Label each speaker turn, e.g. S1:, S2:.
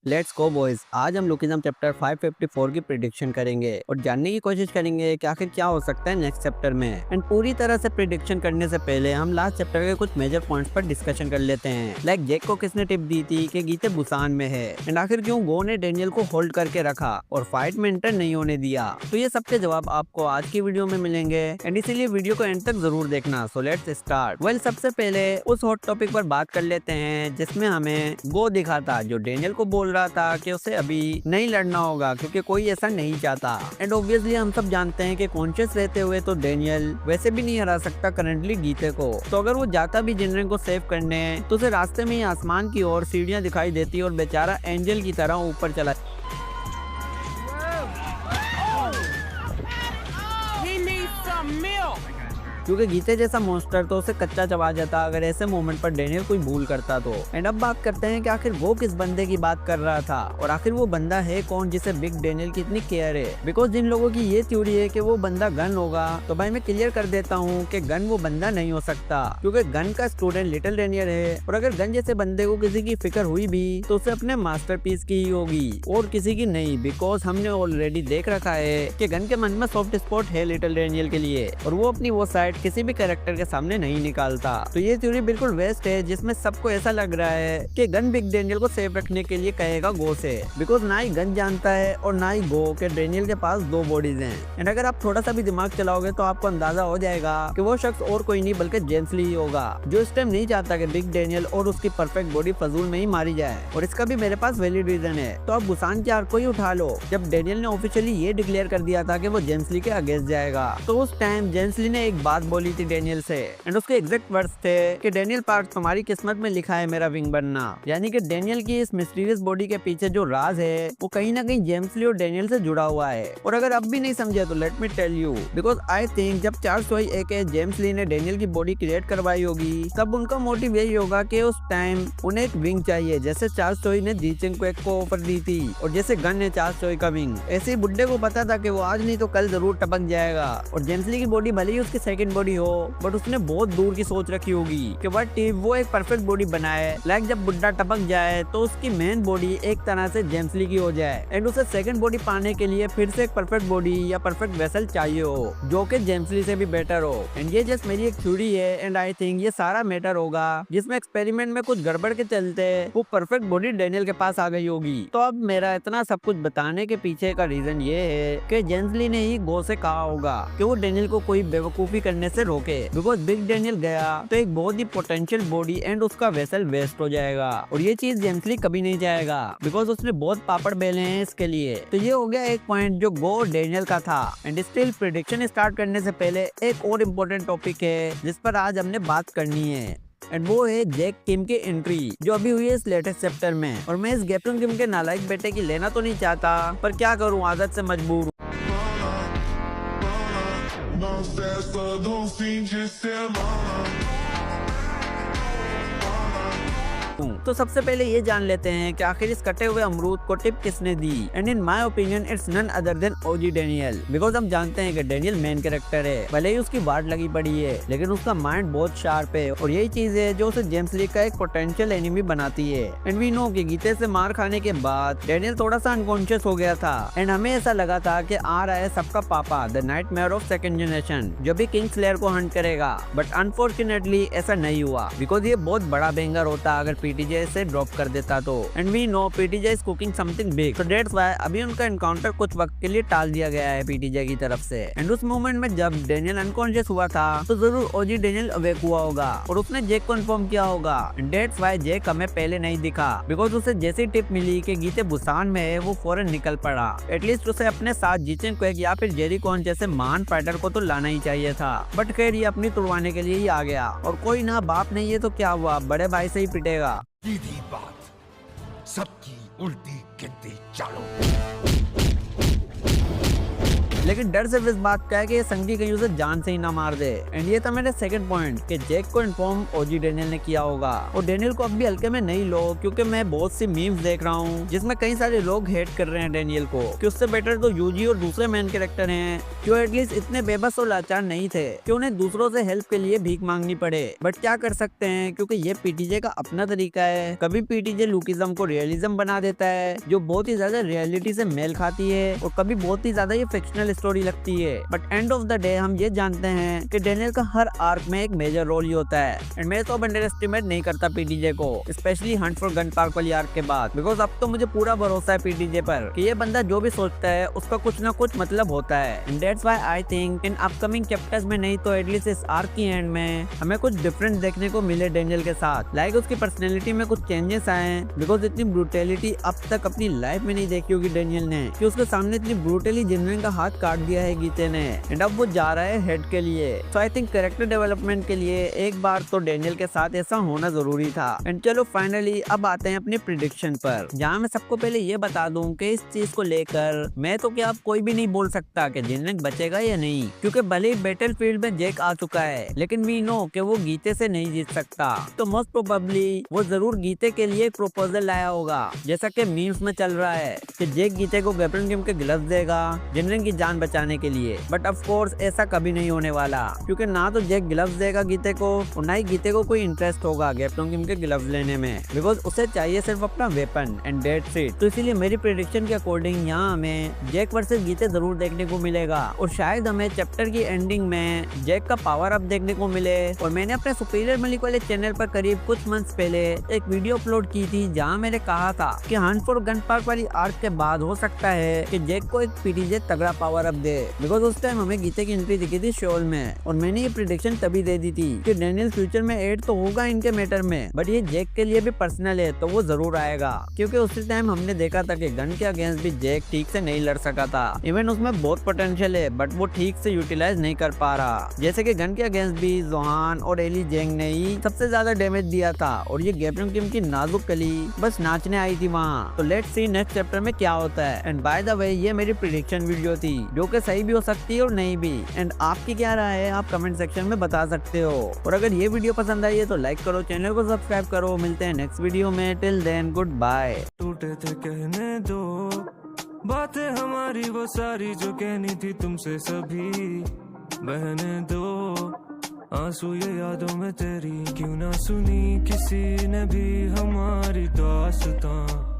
S1: Let's go boys. आज हम lookism chapter 554 की प्रिडिक्शन करेंगे और जानने की कोशिश करेंगे कि आखिर क्या हो सकता है नेक्स्ट चैप्टर में। एंड पूरी तरह से प्रिडिक्शन करने से पहले हम लास्ट चैप्टर के कुछ मेजर पॉइंट्स पर डिस्कशन कर लेते हैं। लाइक जेक को किसने टिप दी थी कि गीते बुसान में है, एंड आखिर क्यों गो ने डेनियल को होल्ड करके रखा और फाइट में एंटर नहीं होने दिया। तो ये सबके जवाब आपको आज की वीडियो में मिलेंगे, एंड इसीलिए वीडियो को एंड तक जरूर देखना। So let's start. वेल, सबसे पहले उस हॉट टॉपिक पर बात कर लेते हैं जिसमें हमें गो दिखा था, जो डेनियल को बोल रहा था कि उसे अभी नहीं लड़ना होगा क्योंकि कोई ऐसा नहीं चाहता। एंड ऑब्वियसली हम सब जानते हैं कि कॉन्शियस रहते हुए तो डेनियल वैसे भी नहीं हरा सकता करंटली गीते को। तो अगर वो जाता भी जिनरेन को सेव करने तो उसे रास्ते में ही आसमान की ओर सीढ़ियां दिखाई देती और बेचारा एंजल की तरह ऊपर चला। क्योंकि गीते जैसा मॉन्स्टर तो उसे कच्चा चबा जाता अगर ऐसे मोमेंट पर डेनियल कोई भूल करता तो। एंड अब बात करते हैं कि आखिर वो किस बंदे की बात कर रहा था और आखिर वो बंदा है कौन जिसे बिग डेनियल की इतनी केयर है। बिकॉज जिन लोगों की ये थ्योरी है कि वो बंदा गन होगा, तो भाई मैं क्लियर कर देता हूँ कि गन वो बंदा नहीं हो सकता, क्योंकि गन का स्टूडेंट लिटिल डेनियल है। और अगर गन जैसे बंदे को किसी की फिक्र हुई भी तो उसे अपने मास्टरपीस की ही होगी और किसी की नहीं। बिकॉज हमने ऑलरेडी देख रखा है कि गन के मन में सॉफ्ट स्पॉट है लिटिल डेनियल के लिए और वो अपनी वो साइड किसी भी कैरेक्टर के सामने नहीं निकालता। तो ये थ्योरी बिल्कुल वेस्ट है जिसमें सबको ऐसा लग रहा है कि गन बिग डेनियल को सेव रखने के लिए कहेगा गो से। बिकॉज ना ही गन जानता है और ना ही गो के डेनियल के पास दो बॉडीज हैं। एंड अगर आप थोड़ा सा भी दिमाग चलाओगे तो आपको अंदाजा हो जाएगा कि वो शख्स और कोई नहीं बल्कि जेम्स ली ही होगा, जो इस टाइम नहीं चाहता कि बिग डेनियल और उसकी परफेक्ट बॉडी फजूल में ही मारी जाए। और इसका भी मेरे पास वैलिड रीजन है। तो अब बुसान के आर्क को ही उठा लो। जब डेनियल ने ऑफिशियली ये डिक्लेयर कर दिया था कि वो जेम्स ली के अगेंस्ट जाएगा, तो उस टाइम जेम्स ली ने एक बात बोली थी डेनियल से, एंड उसके एग्जैक्ट वर्ड्स थे कि डेनियल पार्क तुम्हारी किस्मत में लिखा है मेरा विंग बनना। यानी कि डेनियल की इस मिस्टीरियस बॉडी के पीछे जो राज है वो कहीं ना कहीं जेम्स ली और डेनियल से जुड़ा हुआ है। और अगर अब भी नहीं समझे तो let me tell you, because I think जब चार्ल्स सोई एके जेम्स ली ने डेनियल की बॉडी क्रिएट करवाई होगी तब उनका मोटिव यही होगा कि उस टाइम उन्हें एक विंग चाहिए, जैसे चार्ल्स सोई ने जी चिंग को ऑफर दी थी और जैसे गन ने चार्ल्स सोई का विंग। ऐसे ही बुड्ढे को पता था कि वो आज नहीं तो कल जरूर टपक जाएगा। और जेम्स ली की बॉडी भले ही उसकी सेकंड बॉडी हो, बट उसने बहुत दूर की सोच रखी होगी कि व्हाट इफ वो एक परफेक्ट बॉडी बनाए, लाइक जब बुड्ढा टपक जाए तो उसकी मेन बॉडी एक तरह से जेम्स ली की हो जाए एंड उसे सेकंड बॉडी पाने के लिए फिर से एक परफेक्ट बॉडी या परफेक्ट वेसल चाहिए हो जो कि जेम्स ली से भी बेटर हो। एंड ये जस्ट मेरी एक थ्योरी है, एंड आई थिंक ये सारा मैटर होगा जिसमें एक्सपेरिमेंट में कुछ गड़बड़ के चलते वो परफेक्ट बॉडी डेनियल के पास आ गई होगी। तो अब मेरा इतना सब कुछ बताने के पीछे का रीजन ये है कि जेम्स ली ने ही गो से कहा होगा कि वो डेनियल को कोई बेवकूफी करने से रोके। बिकॉज बिग डेनियल गया तो एक बहुत ही पोटेंशियल बॉडी एंड उसका वेसल वेस्ट हो जाएगा और ये चीज जेम्स ली कभी नहीं चाहेगा, बिकॉज उसने बहुत पापड़ बेले हैं इसके लिए। तो ये हो गया एक पॉइंट जो गो डेनियल का था। एंड स्टिल प्रेडिक्शन स्टार्ट करने से पहले एक और इम्पोर्टेंट टॉपिक है जिस पर आज हमने बात करनी है, एंड वो है जैक किम की एंट्री जो अभी हुई है इस लेटेस्ट चैप्टर में। और मैं इस गैप्टन किम के नालायक बेटे की लेना तो नहीं चाहता, पर क्या करूं, आदत से मजबूर हूं। तो सबसे पहले ये जान लेते हैं कि आखिर इस कटे हुए अमरूद को टिप किसने दी। And in my opinion it's none other than OG Daniel. Because हम जानते हैं कि डेनियल मेन कैरेक्टर है, भले ही उसकी वाट लगी पड़ी है लेकिन उसका माइंड बहुत शार्प है और यही चीज है जो उसे जेम्स ली का एक पोटेंशियल एनिमी बनाती है। एंड वी नो कि गीते से मार खाने के बाद डेनियल थोड़ा सा अनकॉन्शियस हो गया था एंड हमें ऐसा लगा था कि आ रहा है सबका पापा, the nightmare of second generation, जो भी किंग स्लेयर को हंट करेगा। बट अनफॉर्चुनेटली ऐसा नहीं हुआ, बिकॉज ये बहुत बड़ा बेंगर होता अगर पीटीजे से ड्रॉप कर देता तो। And we know PTJ is cooking something big, so that's why अभी उनका एनकाउंटर कुछ वक्त के लिए टाल दिया गया है पीटीजे की तरफ से। एंड उस मोमेंट में जब डेनियल अनकॉन्शियस हुआ था तो जरूर ओजी डेनियल अवेक हुआ होगा और उसने जेक को इन्फॉर्म किया होगा। एंड दैट्स व्हाई जेक हमें पहले नहीं दिखा, बिकॉज उसे जैसी टिप मिली कि गीते बुसान में है वो फौरन निकल पड़ा। एटलीस्ट उसे अपने साथ जीचेन को या फिर जेरी कॉन जैसे महान फाइटर को तो लाना ही चाहिए था, बट खैर ये अपनी तुड़वाने के लिए ही आ गया। और कोई ना बाप नहीं है तो क्या हुआ, बड़े भाई से ही पिटेगा।
S2: सीधी बात, सबकी उल्टी गिनती चालू।
S1: लेकिन डर सिर्फ इस बात का है कि ये संगी कहीं उसे जान से ही ना मार दे। एंड ये था मेरा सेकंड पॉइंट कि जैक को इन्फॉर्म ओजी डेनियल ने किया होगा। और डेनियल को अब भी हल्के में नहीं लो, क्योंकि मैं बहुत सी मीम्स देख रहा हूँ जिसमें कई सारे लोग हेट कर रहे हैं डेनियल को कि उससे बेटर तो यूजी और दूसरे मेन कैरेक्टर हैं जो एटलीस्ट इतने बेबस और लाचार नहीं थे कि उन्हें दूसरों से हेल्प के लिए भीख मांगनी पड़े। बट क्या कर सकते हैं, क्योंकि ये पीटीजे का अपना तरीका है। कभी पीटीजे लुकिज्म को रियलिज्म बना देता है जो बहुत ही ज्यादा रियलिटी से मेल खाती है, और कभी बहुत ही ज्यादा ये फिक्शनल स्टोरी लगती है। But end of the day हम ये जानते हैं कि डेनियल का हर आर्क में एक मेजर रोल ही होता है। एंड मैं तो अंडर एस्टिमेट नहीं करता पीटीजे को, specially Hunt for gun park वाली आर्क के बाद, बिकॉज अब तो मुझे पूरा भरोसा है पीटीजे पर कि ये बंदा जो भी सोचता है उसका कुछ ना कुछ मतलब होता है। And that's why I think in upcoming chapters में नहीं तो एटलीस्ट इस आर्क की एंड में हमें कुछ डिफरेंस देखने को मिले डेनियल के साथ। लाइक उसकी पर्सनैलिटी में कुछ चेंजेस आए, बिकॉज इतनी ब्रूटैलिटी अब तक अपनी लाइफ में नहीं देखी होगी डेनियल ने कि उसके सामने इतनी ब्रूटली जिनविन का हाथ काट दिया है गीते ने। एंड अब वो जा रहा है हेड के लिए। सो आई थिंक कैरेक्टर डेवलपमेंट के लिए एक बार तो डेनियल के साथ ऐसा होना जरूरी था। एंड चलो फाइनली अब आते हैं अपनी प्रिडिक्शन पर, जहाँ मैं सबको पहले ये बता दूं कि इस चीज को लेकर मैं तो क्या अब कोई भी नहीं बोल सकता कि जिनविन बचेगा या नहीं, क्योंकि भले ही बैटलफील्ड में जैक आ चुका है लेकिन वी नो कि वो गीते से नहीं जीत सकता। तो मोस्ट प्रोबेबली वो जरूर गीते के लिए एक प्रपोजल लाया होगा, जैसा कि मीम्स में चल रहा है कि जैक गीते को ग्रैपलिंग गेम के ग्लव्स देगा जिनविन की जान बचाने के लिए। बट ऑफ कोर्स ऐसा कभी नहीं होने वाला, क्योंकि ना तो जैक ग्लव्स देगा गीते को और ना ही गीते को कोई इंटरेस्ट होगा ग्रैपलिंग गेम के ग्लव्स लेने में, बिकॉज उसे चाहिए सिर्फ अपना वेपन एंड दैट्स इट। तो इसीलिए मेरी प्रेडिक्शन के अकॉर्डिंग यहाँ हमें जैक वर्सेस गीते जरूर देखने को मिलेगा, और शायद हमें चैप्टर की एंडिंग में जैक का पावर अप देखने को मिले। और मैंने अपने सुपीरियर मलिक वाले चैनल पर करीब कुछ मंथ्स पहले एक वीडियो अपलोड की थी जहाँ मैंने कहा था कि हंट फॉर गन पार्क वाली आर्क के बाद हो सकता है कि जैक को एक पीटीजे तगड़ा पावर अप दे, बिकॉज उस टाइम हमें गीते की एंट्री दिखी थी शोल में। और मैंने ये प्रेडिक्शन तभी दे दी थी कि डेनियल फ्यूचर में ऐड तो होगा इनके मैटर में, बट ये जैक के लिए भी पर्सनल है तो वो जरूर आएगा, क्योंकि उसी टाइम हमने देखा था कि गन के अगेंस्ट भी जैक ठीक से नहीं लड़ सका था। इवन उसमें बहुत पोटेंशियल है बट वो ठीक से यूटिलाइज नहीं कर पा रहा। जैसे कि गन के अगेंस्ट भी जोहान और एली जेंग ने ही सबसे ज्यादा डैमेज दिया था, और ये गैपलिंग टीम की नाजुक कली बस नाचने आई थी वहाँ। तो लेट्स सी नेक्स्ट चैप्टर में क्या होता है। एंड बाय द वे ये मेरी प्रेडिक्शन वीडियो थी जो कि सही भी हो सकती है और नहीं भी। एंड आपकी क्या राय है आप कमेंट सेक्शन में बता सकते हो। और अगर ये वीडियो पसंद आई है तो लाइक करो, चैनल को सब्सक्राइब करो। मिलते हैं नेक्स्ट वीडियो में, टिल देन गुड बाय।
S2: टूटे थे कहने दो बातें हमारी वो सारी जो कहनी थी तुमसे सभी, बहने दो आंसू ये यादों में तेरी क्यों ना सुनी किसी ने भी हमारी दास्तां।